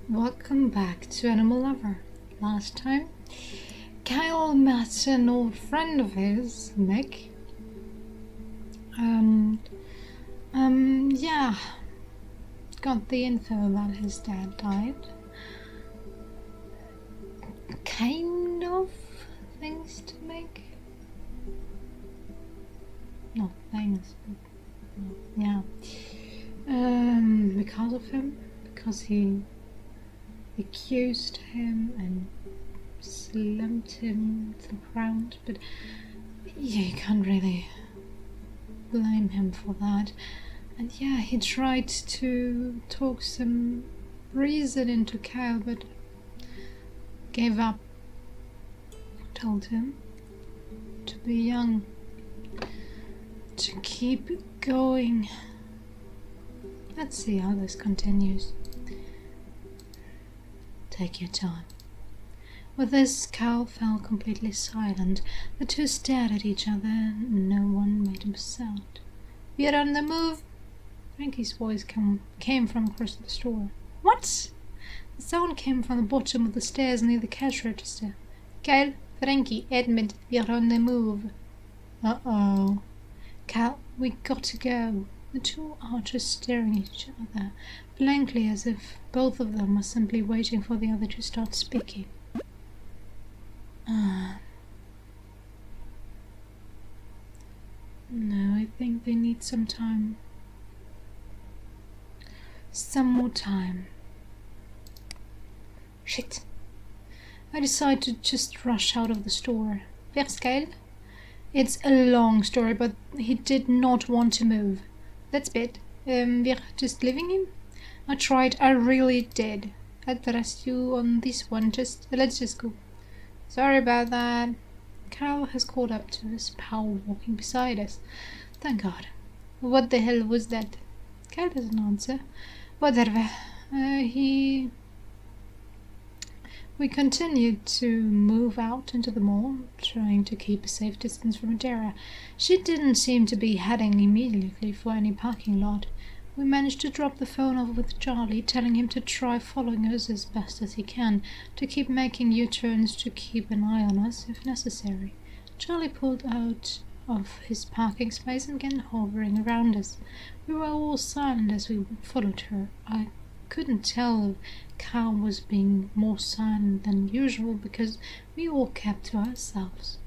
Welcome back to Animal Lover. Last time, Kyle met an old friend of his, Mick, and yeah, got the info that his dad died. Kind of things to make. Not things, but yeah. Because of him, because he accused him and slammed him to the ground, but yeah, you can't really blame him for that. And yeah, he tried to talk some reason into Kyle, but gave up. Told him to be young, to keep going. Let's see how this continues. Take your time. With this, Kyle fell completely silent. The two stared at each other, and no one made a sound. "We're on the move!" Frankie's voice came from across the store. "What?" The sound came from the bottom of the stairs near the cash register. "Kyle, Frankie, Edmund, we're on the move." Uh-oh. "Kyle, we got to go." The two archers staring at each other, blankly, as if both of them were simply waiting for the other to start speaking. No, I think they need some time. Some more time. Shit. I decided to just rush out of the store. Where's Kyle? It's a long story, but he did not want to move. That's bad. We're just leaving him? I tried, I really did. I'd trust you on this one, let's just go. Sorry about that. Kyle has caught up to his pal walking beside us. Thank God. What the hell was that? Kyle doesn't answer. Whatever. We continued to move out into the mall, trying to keep a safe distance from Aadara. She didn't seem to be heading immediately for any parking lot. We managed to drop the phone off with Charlie, telling him to try following us as best as he can, to keep making U-turns, to keep an eye on us if necessary. Charlie pulled out of his parking space and began hovering around us. We were all silent as we followed her. I couldn't tell if Kyle was being more silent than usual because we all kept to ourselves.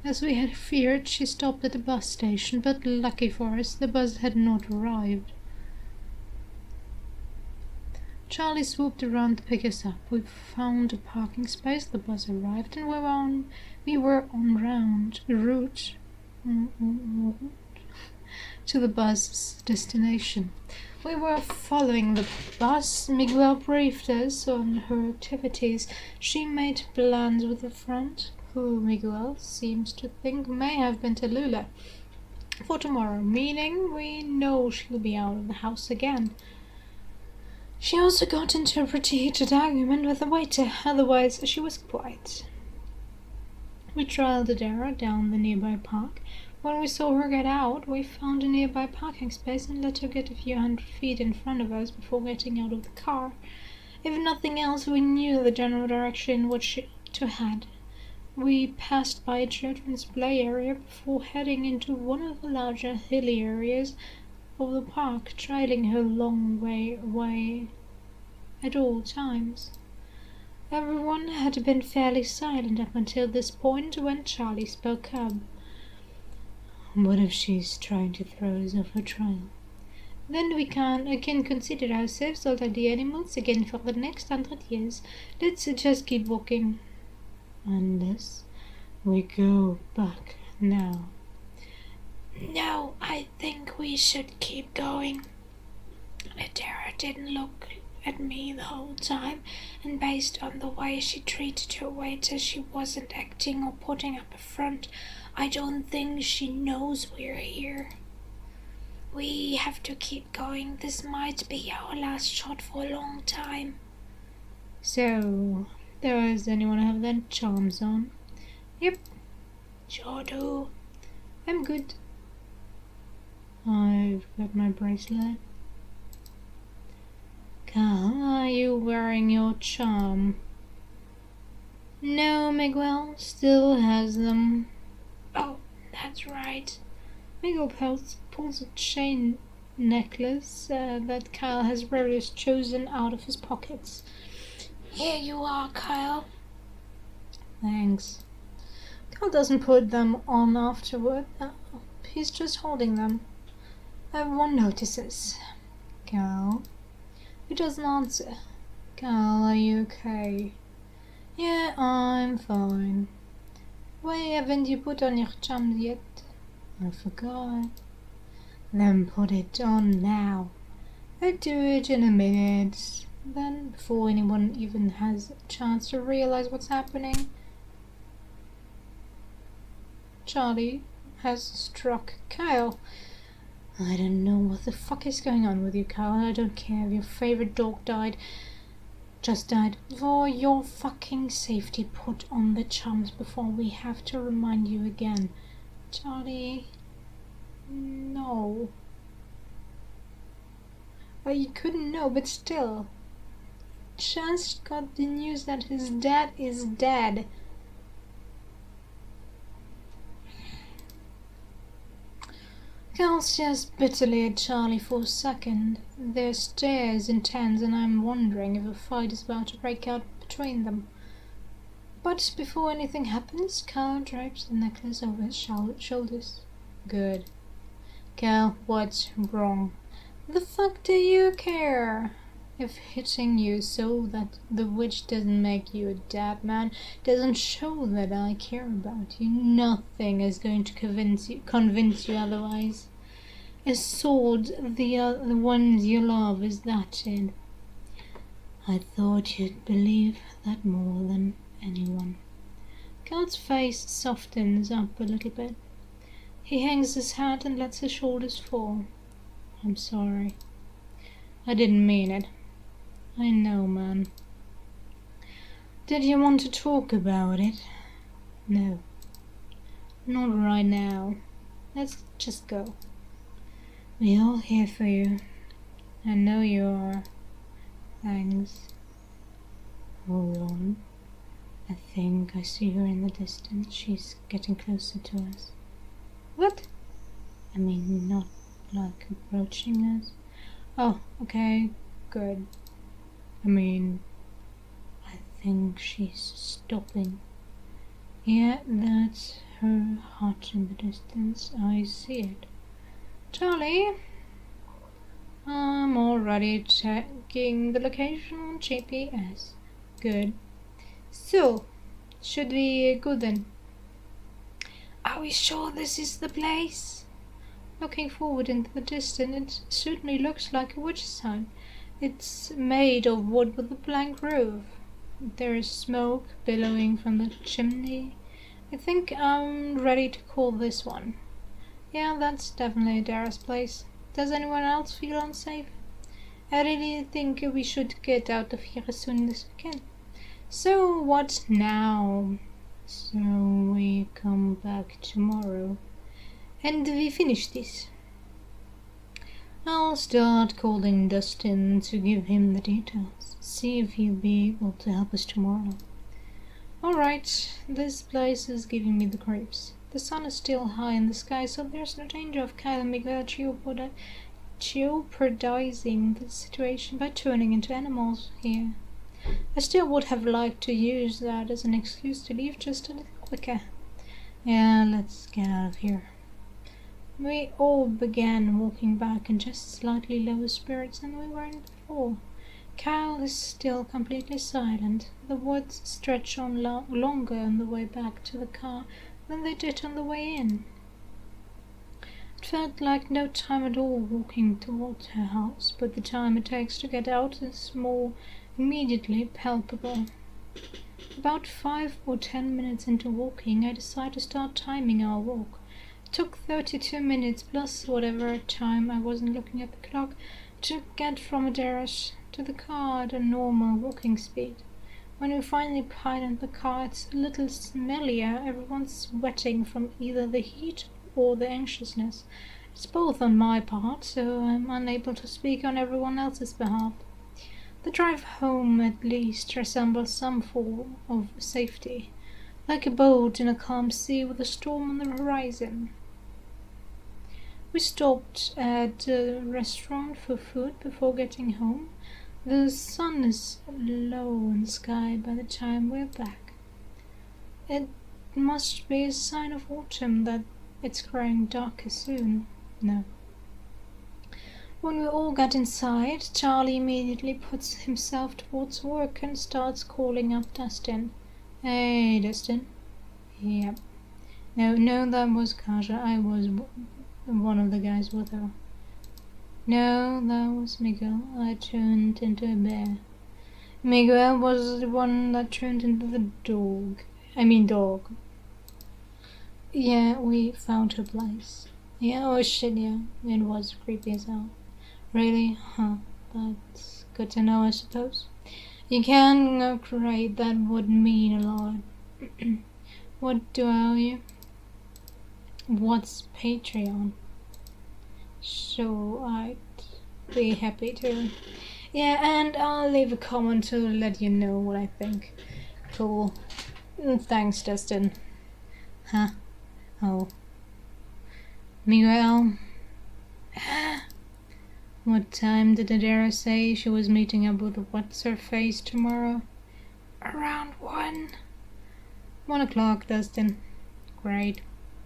As we had feared, she stopped at the bus station, but lucky for us, the bus had not arrived. Charlie swooped around to pick us up. We found a parking space, the bus arrived, and we were en route to the bus's destination. We were following the bus. Miguel briefed us on her activities. She made plans with a friend, who Miguel seems to think may have been Tallulah, for tomorrow, meaning we know she'll be out of the house again. She also got into a pretty heated argument with the waiter, otherwise she was quiet. We trailed Aadara down the nearby park. When we saw her get out, we found a nearby parking space and let her get a few hundred feet in front of us before getting out of the car. If nothing else, we knew the general direction in which to head. We passed by a children's play area before heading into one of the larger hilly areas of the park, trailing her long way away at all times. Everyone had been fairly silent up until this point when Charlie spoke up. What if she's trying to throw us off her trail? Then we can consider ourselves already animals again for the next 100 years. Let's just keep walking. Unless we go back now. No, I think we should keep going. Aadara didn't look at me the whole time, and based on the way she treated her waiter, she wasn't acting or putting up a front. I don't think she knows we're here. We have to keep going. This might be our last shot for a long time. So, does anyone have their charms on? Yep, sure do. I'm good. I've got my bracelet. Carl, are you wearing wearing your charm. No, Miguel still has them. Oh, that's right. Miguel pulls a chain necklace that Kyle has rarely chosen out of his pockets. Here you are, Kyle. Thanks. Kyle doesn't put them on afterward. He's just holding them. Everyone notices. Kyle? He doesn't answer. Kyle, are you okay? Yeah, I'm fine. Why haven't you put on your charms yet? I forgot. Then put it on now. I'll do it in a minute. Then, before anyone even has a chance to realize what's happening, Charlie has struck Kyle. I don't know what the fuck is going on with you, Kyle. I don't care if your favorite dog just died. For your fucking safety, put on the charms before we have to remind you again. Charlie... No. Well, you couldn't know, but still. Just got the news that his dad is dead. Cal stares bitterly at Charlie for a second. Their stare is intense, and I'm wondering if a fight is about to break out between them. But before anything happens, Cal drapes the necklace over his shoulders. Good. Cal, what's wrong? The fuck do you care? If hitting you so that the witch doesn't make you a dead man doesn't show that I care about you, nothing is going to convince you otherwise. A sword, the ones you love, is that it? I thought you'd believe that more than anyone. Cal's face softens up a little bit. He hangs his head and lets his shoulders fall. I'm sorry. I didn't mean it. I know, man. Did you want to talk about it? No. Not right now. Let's just go. We're all here for you. I know you are. Thanks. Hold on. I think I see her in the distance. She's getting closer to us. What? I mean, not like approaching us. Oh, okay, good. I mean, I think she's stopping. Yeah, that's her hut in the distance. I see it. Charlie, I'm already checking the location on GPS. Good. So, should we go then? Are we sure this is the place? Looking forward into the distance, it certainly looks like a witch's hut. It's made of wood with a blank roof. There is smoke billowing from the chimney. I think I'm ready to call this one. Yeah, that's definitely Aadara's place. Does anyone else feel unsafe? I really think we should get out of here as soon as we can. So what now? So we come back tomorrow and we finish this. I'll start calling Dustin to give him the details. See if he'll be able to help us tomorrow. Alright, this place is giving me the creeps. The sun is still high in the sky, so there's no danger of Kyle and Miguel jeopardizing the situation by turning into animals here. I still would have liked to use that as an excuse to leave just a little quicker. Yeah, let's get out of here. We all began walking back in just slightly lower spirits than we were in before. Kyle is still completely silent. The woods stretch on longer on the way back to the car than they did on the way in. It felt like no time at all walking towards her house, but the time it takes to get out is more immediately palpable. About 5 or 10 minutes into walking, I decided to start timing our walk. It took 32 minutes plus whatever time I wasn't looking at the clock to get from Aadara to the car at a normal walking speed. When we finally piled the car, it's a little smellier. Everyone's sweating from either the heat or the anxiousness. It's both on my part, so I'm unable to speak on everyone else's behalf. The drive home at least resembles some form of safety, like a boat in a calm sea with a storm on the horizon. We stopped at a restaurant for food before getting home. The sun is low in the sky by the time we're back. It must be a sign of autumn that it's growing darker soon. No. When we all got inside, Charlie immediately puts himself towards work and starts calling up Dustin. Hey, Dustin. Yep. No, that was Kaja. I was one of the guys with her. No, that was Miguel. I turned into a bear. Miguel was the one that turned into the dog. Dog. Yeah, we found her place. Yeah, oh shit, yeah. It was creepy as hell. Really? Huh. That's good to know, I suppose. You can go great, that would mean a lot. What do I owe you? What's Patreon? So I'd be happy to. Yeah, and I'll leave a comment to let you know what I think. Cool. Thanks, Dustin. Huh? Oh. Miguel? What time did Aadara say she was meeting up with What's-Her-Face tomorrow? Around 1. 1 o'clock, Dustin. Great.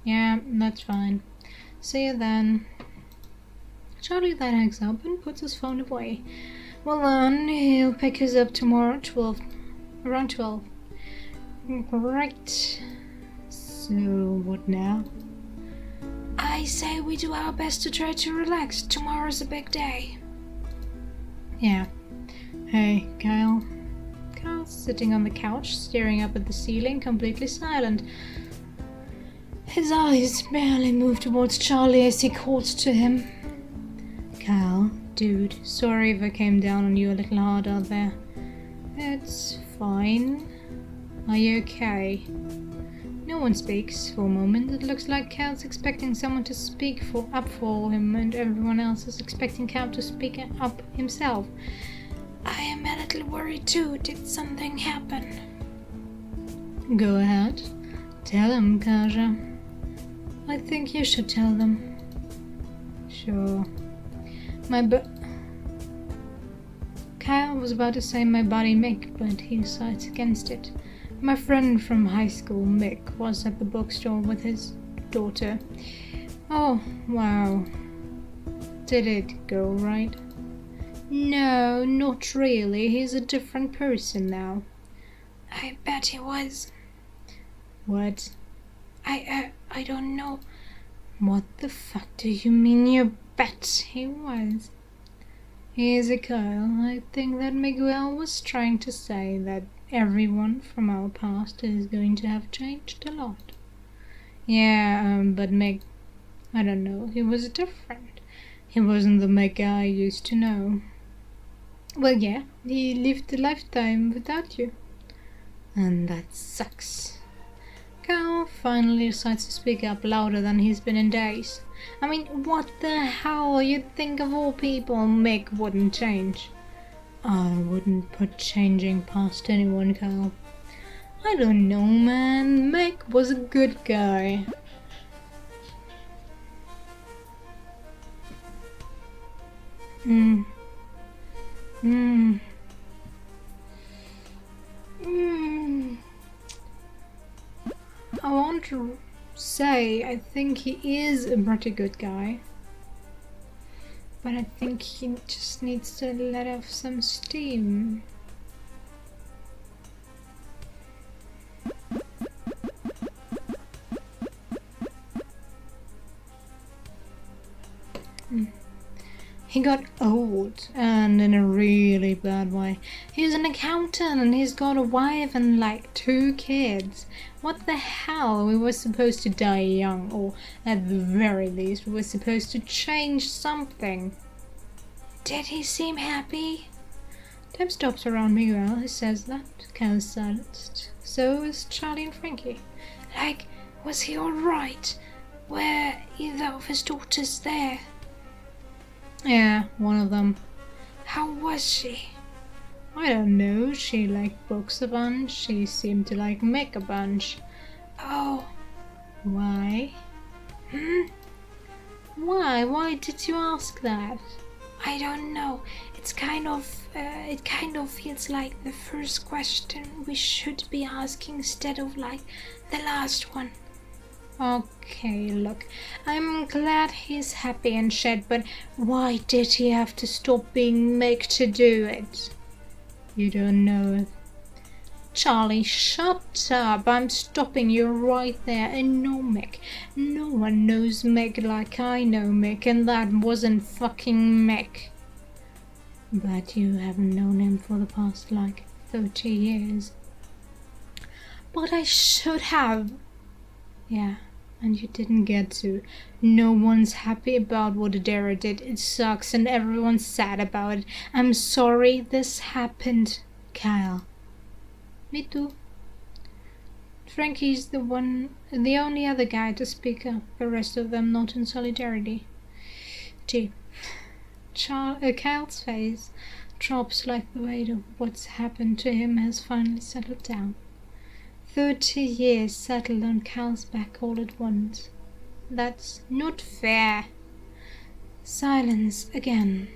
Yeah, that's fine. See you then. Charlie then hangs up and puts his phone away. Well then, he'll pick us up tomorrow at 12. Around 12. Right. So, what now? I say we do our best to try to relax. Tomorrow's a big day. Yeah. Hey, Kyle. Kyle's sitting on the couch, staring up at the ceiling, completely silent. His eyes barely move towards Charlie as he calls to him. Kyle, dude, sorry if I came down on you a little hard out there. It's fine. Are you okay? No one speaks for a moment. It looks like Cal's expecting someone to speak up for him, and everyone else is expecting Cal to speak up himself. I am a little worried too. Did something happen? Go ahead. Tell him, Kaja. I think you should tell them. Sure. Kyle was about to say my buddy Mick, but he decides against it. My friend from high school, Mick, was at the bookstore with his daughter. Oh, wow. Did it go right? No, not really. He's a different person now. I bet he was. What? I don't know. What the fuck do you mean you bet he was? Here's a Kyle. I think that Miguel was trying to say that everyone from our past is going to have changed a lot. Yeah, but Meg, I don't know, he was different. He wasn't the Meg I used to know. Well, yeah, he lived a lifetime without you. And that sucks. Cal finally decides to speak up louder than he's been in days. I mean, what the hell? You'd think of all people Mick wouldn't change. I wouldn't put changing past anyone, Cal. I don't know, man. Mick was a good guy. I want to say I think he is a pretty good guy. But I think he just needs to let off some steam. He got old, and in a really bad way. He's an accountant and he's got a wife and like 2 kids. What the hell? We were supposed to die young, or at the very least we were supposed to change something. Did he seem happy? Tim stops around Miguel. He says that. Cal is silenced. So is Charlie and Frankie. Like, was he alright? Were either of his daughters there? Yeah, one of them. How was she? I don't know, she liked books a bunch, she seemed to like Mick a bunch. Oh, why? Hmm? Why? Why did you ask that? I don't know. It kind of feels like the first question we should be asking instead of like the last one. Okay, look, I'm glad he's happy and shit, but why did he have to stop being Mick to do it? You don't know. Charlie, shut up. I'm stopping you right there. And no, Mick. No one knows Mick like I know Mick, and that wasn't fucking Mick. But you haven't known him for the past, 30 years. But I should have. Yeah, and you didn't get to. No one's happy about what Aadara did. It sucks, and everyone's sad about it. I'm sorry this happened, Kyle. Me too. Frankie's the only other guy to speak up, the rest of them not in solidarity. Gee, Kyle's face drops like the weight of what's happened to him has finally settled down. 30 years settled on Kyle's back all at once. That's not fair. Silence again.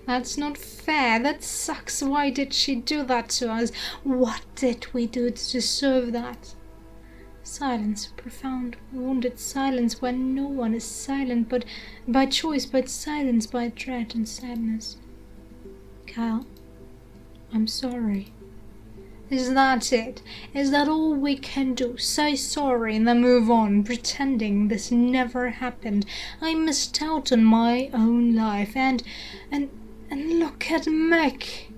That's not fair. That sucks. Why did she do that to us? What did we do to deserve that? Silence, profound, wounded silence where no one is silent but by choice, but silence by dread and sadness. Kyle, I'm sorry. Is that it? Is that all we can do? Say sorry and then move on, pretending this never happened. I missed out on my own life and look at Mick.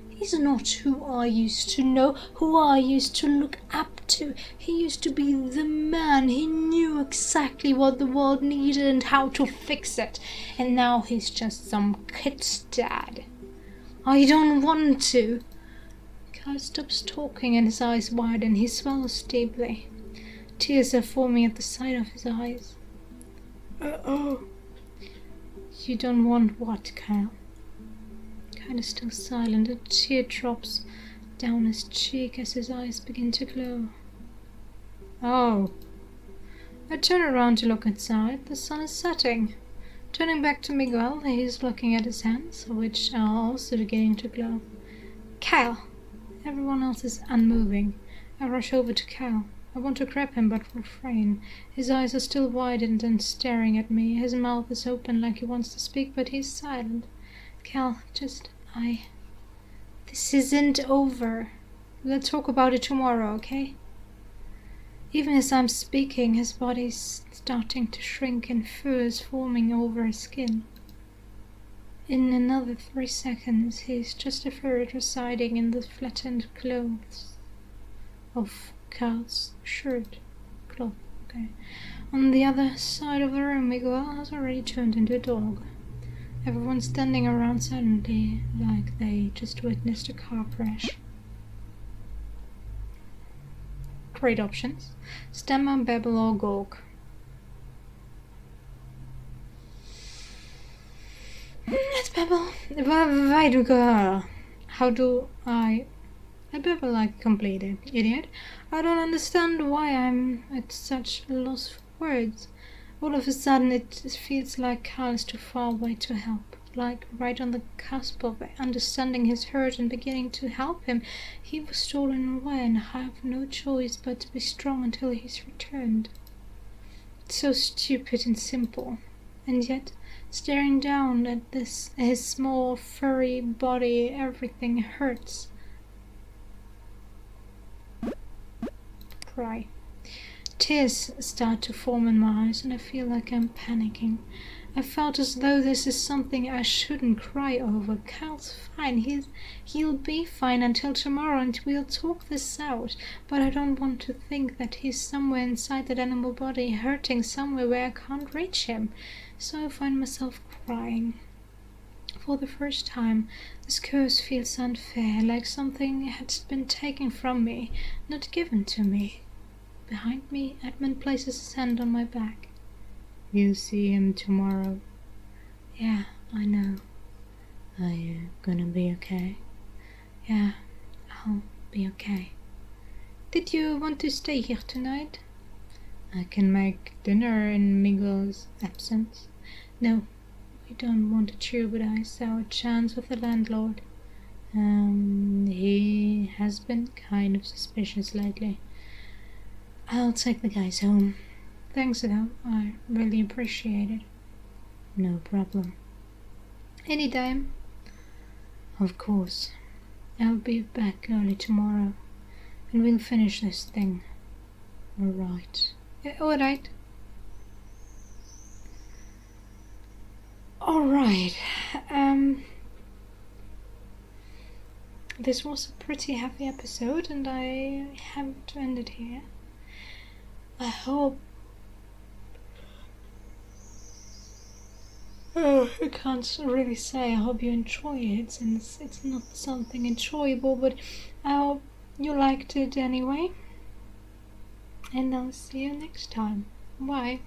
He's not who I used to know, who I used to look up to. He used to be the man. He knew exactly what the world needed and how to fix it. And now he's just some kid's dad. I don't want to. Kyle stops talking and his eyes widen. He swallows deeply. Tears are forming at the side of his eyes. Oh. You don't want what, Kyle? Kyle is still silent. A tear drops down his cheek as his eyes begin to glow. Oh. I turn around to look inside. The sun is setting. Turning back to Miguel, he's looking at his hands, which are also beginning to glow. Kyle! Everyone else is unmoving. I rush over to Kyle. I want to grab him, but refrain. His eyes are still widened and staring at me. His mouth is open like he wants to speak, but he's silent. Cal, this isn't over. We'll talk about it tomorrow, okay? Even as I'm speaking, his body's starting to shrink and fur is forming over his skin. In another 3 seconds, he's just a ferret residing in the flattened clothes of Cal's shirt. Cloth, okay. On the other side of the room, Miguel has already turned into a dog. Everyone's standing around silently, like they just witnessed a car crash. Great options. Stammer, babble, or gawk. Let's babble. Why do go? How do I babble like a complete idiot. I don't understand why I'm at such a loss for words. All of a sudden it feels like Carl is too far away to help. Like right on the cusp of understanding his hurt and beginning to help him. He was stolen away and I have no choice but to be strong until he's returned. It's so stupid and simple. And yet, staring down at his small, furry body, everything hurts. Cry. Tears start to form in my eyes and I feel like I'm panicking. I felt as though this is something I shouldn't cry over. Cal's fine. He'll be fine until tomorrow and we'll talk this out. But I don't want to think that he's somewhere inside that animal body, hurting somewhere where I can't reach him. So I find myself crying. For the first time, this curse feels unfair, like something had been taken from me, not given to me. Behind me, Edmund places his hand on my back. You'll see him tomorrow. Yeah, I know. Are you gonna be okay? Yeah, I'll be okay. Did you want to stay here tonight? I can make dinner in Miguel's absence. No, we don't want to jeopardize our chance with the landlord. He has been kind of suspicious lately. I'll take the guys home. Thanks though, I really appreciate it. No problem. Anytime. Of course. I'll be back early tomorrow, and we'll finish this thing. Alright. Alright. Alright. This was a pretty heavy episode, and I have to end it here. I hope... I can't really say I hope you enjoy it, since it's not something enjoyable, but I hope you liked it anyway. And I'll see you next time. Bye.